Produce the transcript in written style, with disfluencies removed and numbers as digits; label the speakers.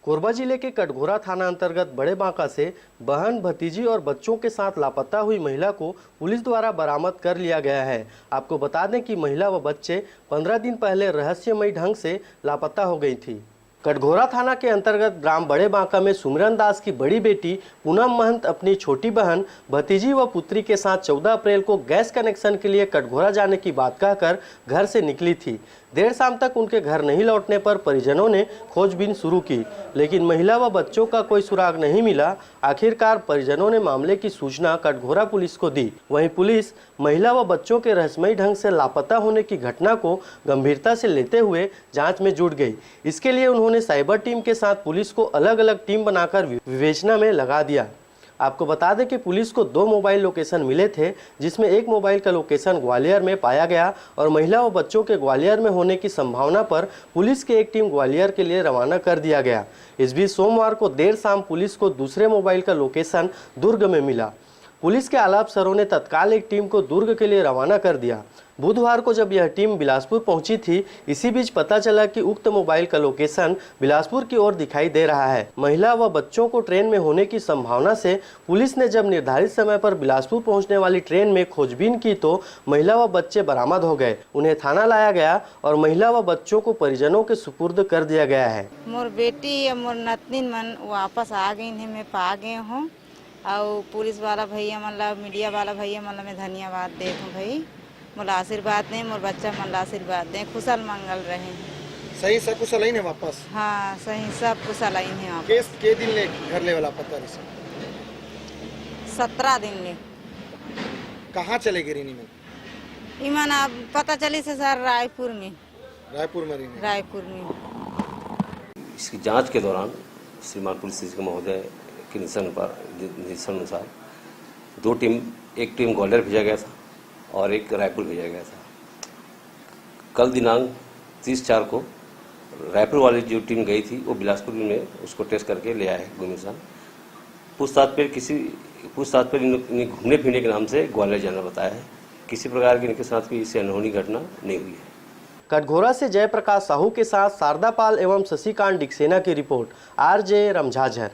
Speaker 1: कोरबा जिले के कटघोरा थाना अंतर्गत बड़े बांका से बहन, भतीजी और बच्चों के साथ लापता हुई महिला को पुलिस द्वारा बरामद कर लिया गया है। आपको बता दें कि महिला व बच्चे 15 दिन पहले रहस्यमयी ढंग से लापता हो गई थी। कटघोरा थाना के अंतर्गत ग्राम बड़े बांका में सुमिरन दास की बड़ी बेटी पूनम महंत अपनी छोटी बहन, भतीजी व पुत्री के साथ 14 अप्रैल को गैस कनेक्शन के लिए कटघोरा जाने की बात कहकर घर से निकली थी। देर शाम तक उनके घर नहीं लौटने पर परिजनों ने खोजबीन शुरू की, लेकिन महिला व बच्चों का कोई सुराग नहीं मिला। आखिरकार परिजनों ने मामले की सूचना कटघोरा पुलिस को दी। वहीं पुलिस महिला व बच्चों के रहस्यमयी ढंग से लापता होने की घटना को गंभीरता से लेते हुए जांच में जुट गई। इसके लिए उन्होंने साइबर टीम के साथ पुलिस को अलग अलग टीम बनाकर विवेचना में लगा दिया। आपको बता दें कि पुलिस को 2 मोबाइल लोकेशन मिले थे, जिसमें एक मोबाइल का लोकेशन ग्वालियर में पाया गया और महिला व बच्चों के ग्वालियर में होने की संभावना पर पुलिस की एक टीम ग्वालियर के लिए रवाना कर दिया गया। इस बीच सोमवार को देर शाम पुलिस को दूसरे मोबाइल का लोकेशन दुर्ग में मिला। पुलिस के आला अफसरों ने तत्काल एक टीम को दुर्ग के लिए रवाना कर दिया। बुधवार को जब यह टीम बिलासपुर पहुंची थी, इसी बीच पता चला कि उक्त मोबाइल का लोकेशन बिलासपुर की ओर दिखाई दे रहा है। महिला व बच्चों को ट्रेन में होने की संभावना से पुलिस ने जब निर्धारित समय पर बिलासपुर पहुंचने वाली ट्रेन में खोजबीन की तो महिला व बच्चे बरामद हो गए। उन्हें थाना लाया गया और महिला व बच्चों को परिजनों के सुपुर्द कर दिया गया है।
Speaker 2: मोर बेटी और मोर नतनीन मन वापस आ गई है, मैं पा गए हूँ और पुलिस वाला भैया मतलब मीडिया वाला भैया मतलब मैं धन्यवाद देता हूँ। भाई मोला आशीर्वाद दें, मोर बच्चा मन आशीर्वाद दें, कुशल मंगल रहे।
Speaker 3: सही सब कुशल आई ने वापस?
Speaker 2: हाँ सही सब कुशल आई है वापस।
Speaker 3: केस के दिन ले घर ले वाला पता नहीं
Speaker 2: 17 दिन ले।
Speaker 3: कहाँ चले गई रीनी में?
Speaker 2: ईमान अब पता चली से सर रायपुर में रायपुर में।
Speaker 4: इसकी जांच के दौरान श्रीमान पुलिस अधीक्षक महोदय के निर्देशन अनुसार 2 टीम, एक टीम ग्वालियर भेजा गया था और एक रायपुर भेजा गया था। कल दिनांक 30/4 को रायपुर वाली जो टीम गई थी वो बिलासपुर में उसको टेस्ट करके ले आए गुमिसान। पूछताछ पर घूमने फिरने के नाम से ग्वालियर जाना बताया है। किसी प्रकार की इनके साथ कोई इससे अनहोनी घटना नहीं हुई है।
Speaker 1: कटघोरा से जयप्रकाश साहू के साथ शारदा पाल एवं शशिकांत डिक्सेना की रिपोर्ट। RJ रमझाझर।